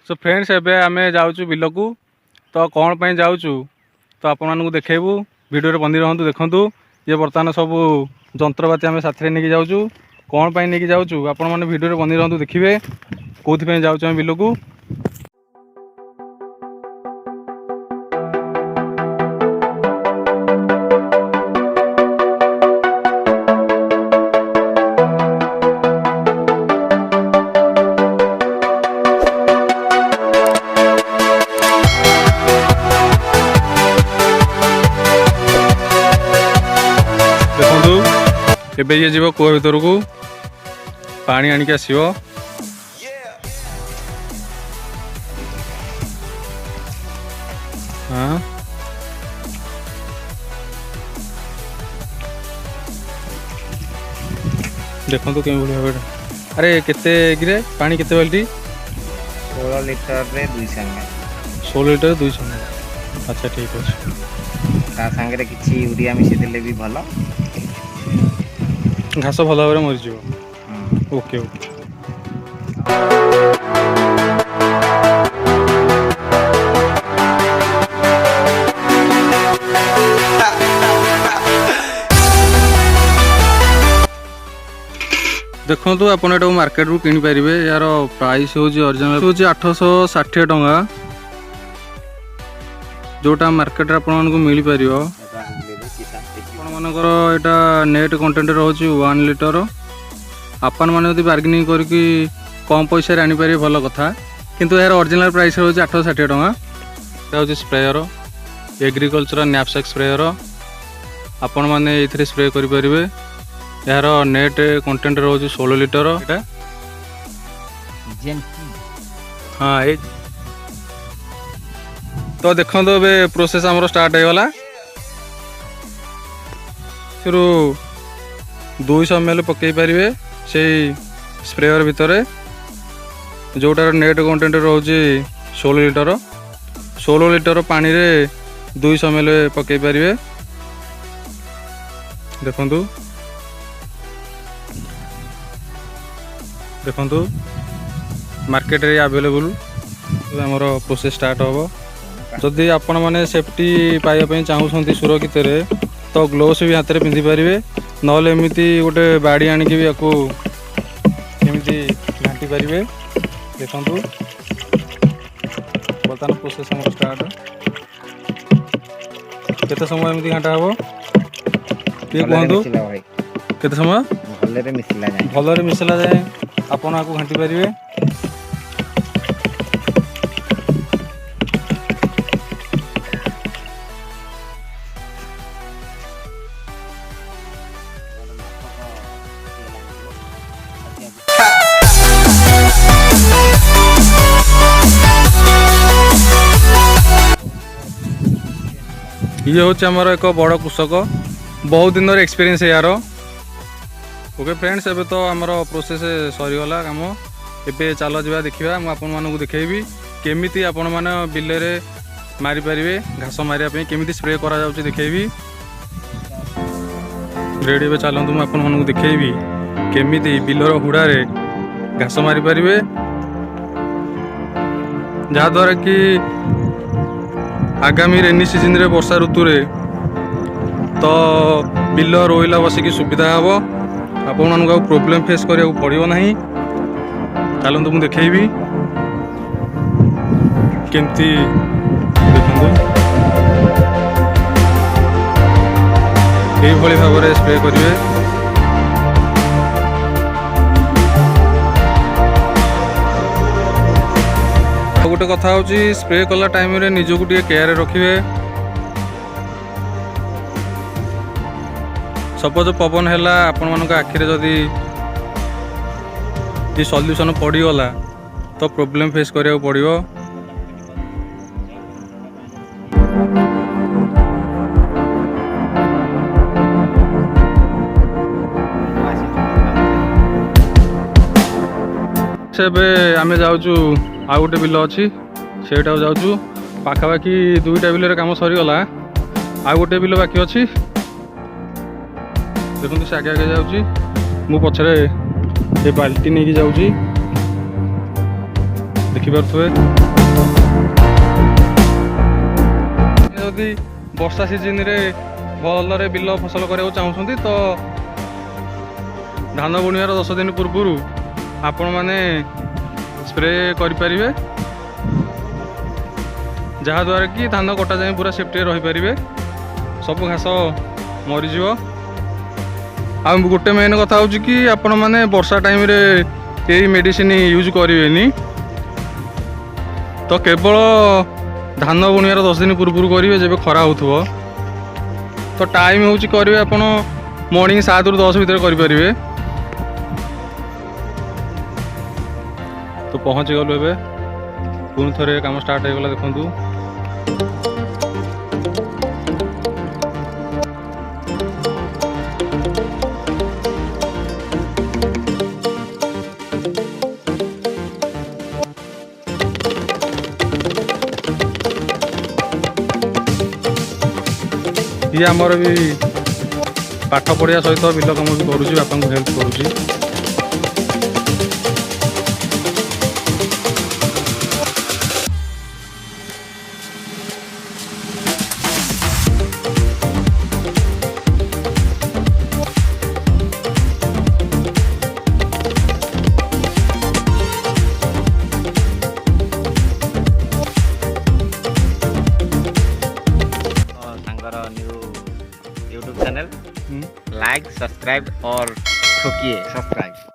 So friends एबे आमे जाऊँ बिल को तो कौन पर जाऊँ तो आपण देखू वीडियो बंदी रहतु देखूँ ये बर्तमान सब जंत्रपाति आम साथी नहीं जाऊँ कौन पर नहीं जाऊँ आपण मैंने वीडियो बंदी रहतु देखिए कौन जाऊँ बिल को। एबे ये जीव कूह भीतर को पानी आनिक आसो हाँ देखो तो भाव अरे केते गिरे पानी केते बाल्टी 16 लिटर रे 200 ml 16 लिटर 200 ml। अच्छा ठीक अच्छे ता संगे किछि यूरिया मिसे देले भी भलो घास भल भाव में मरीज। ओके ओके देखो तो आप मार्केट रू किनी पारे यार प्राइस हूँ ओरिजिनल हूँ 860 टंका जोटा मार्केट आपन को मिल पार मनकर यहाँ नेट कंटेंट रोचे 1 लिटर आपण मैंने बार्गेनिंग करके कम पैसा आनीपर भल कथा किंतु यार ओरिजिनल प्राइस रोचे 860 टंका। हूँ स्प्रेयर एग्रिकल्चर नैपसेक स्प्रेयर आपण मैंने ये स्प्रे करें यार नेट कंटेंट रोचे 16 लिटर हाँ ये तो देखो तो प्रोसेस आमर स्टार्ट होगला 200 ml पकई पारे से स्प्रेयर भितर जोटार नेट कंटेंट रोचे 16 लिटर पानी रे 200 ml पकई पारे देखु देखु मार्केट रे अवेलेबल आमर प्रोसेस स्टार्ट हम जदि आपण मैंने सेफ्टी पाइबा चाहूँगी सुरक्षित तो ग्लोव्स भी हाथ में पिंधि पारे ना एमती गोटे बाड़ी आणिक भी या घाटी पारे देखु बर्तमान प्रोसेस हम स्टार्ट केते समय एमती घाटा हम ये कहतु केते समय भलरे मिसला जाए आपण आपको घाटी पारे ये हूँ आमर एक बड़ कृषक बहुत दिन एक्सपीरियंस है यार। ओके फ्रेंड्स एबे तो आमर प्रोसेस सरीगला कम एबे चल जा देखा मुझे देखेबी केमिति आपण मैंने बिल रे मारी पारे घास मारे केमिति स्प्रे करा जाउछि देखेबी रेडी एबे चलतु मुझे देखेबी केमिति बिलर हुड़ारे घास मारी पारे जहाद्वारा कि आगामी रेनी सीजन रे वर्षा ऋतु रे तो बिल रोइला बसिकी सुविधा हम आपण को प्रोब्लेम फेस करिया पड़ो ना चलतु मुझे देखेबी केमती देखो यही भाव में स्प्रे करेंगे गोटे कथा हूँ स्प्रे कला टाइम रे निजको टे केयर रखिए सपोज पवन है आपण मान आखिरे जदि ये सल्यूशन पड़गला तो प्रोब्लेम फेस करिया पड़ो। से आम जाऊँ आ गोटे बिल अच्छी से जाऊँ पाखापाखि 2टा बिल काम सरीगला आ गोटे बिल बाकी अच्छी देखो से आगे आगे जाऊँ मु पछरे ये बाल्टी नहीं जाऊँ ଦେଖିପାରୁଥିବେ। ଯଦି ବର୍ଷା ସିଜନରେ ଭଲରେ ବିଲ ଫସଲ କରିବାକୁ ଚାହୁଁଛନ୍ତି ତ ଧାନ ବୁଣିବାର 10 ଦିନ ପୂର୍ବରୁ ଆପଣମାନେ ସ୍ପ୍ରେ କରିପାରିବେ, ଯାହାଦ୍ୱାରା କି ଧାନ କଟା ଯାଏ ପୁରା ସେଫ୍ଟିରେ ରହିପାରିବେ, ସବୁ ଘାସ ମରିଯିବ। ଆଉ ଗୋଟେ ମେନ୍ କଥା ହେଉଛି କି ଆପଣମାନେ ବର୍ଷା ଟାଇମ୍ରେ କେହି ମେଡ଼ିସିନ ୟୁଜ୍ କରିବେନି, ତ କେବଳ ଧାନ ବୁଣିବାର 10 ଦିନ ପୂର୍ବରୁ କରିବେ ଯେବେ ଖରା ହେଉଥିବ। ତ ଟାଇମ୍ ହେଉଛି କରିବେ ଆପଣ ମର୍ଣ୍ଣିଂ 7 ରୁ 10 ଭିତରେ କରିପାରିବେ। ତ ପହଞ୍ଚିଗଲୁ ଏବେ, ପୁଣି ଥରେ କାମ ଷ୍ଟାର୍ଟ ହେଇଗଲା ଦେଖନ୍ତୁ। ଇଏ ଆମର ବି ପାଠ ପଢ଼ିବା ସହିତ ବିଲ କାମ ବି କରୁଛି, ବାପାଙ୍କୁ ହେଲ୍ପ କରୁଛି। यूट्यूब चैनल लाइक सब्सक्राइब और ठोकिए सब्सक्राइब।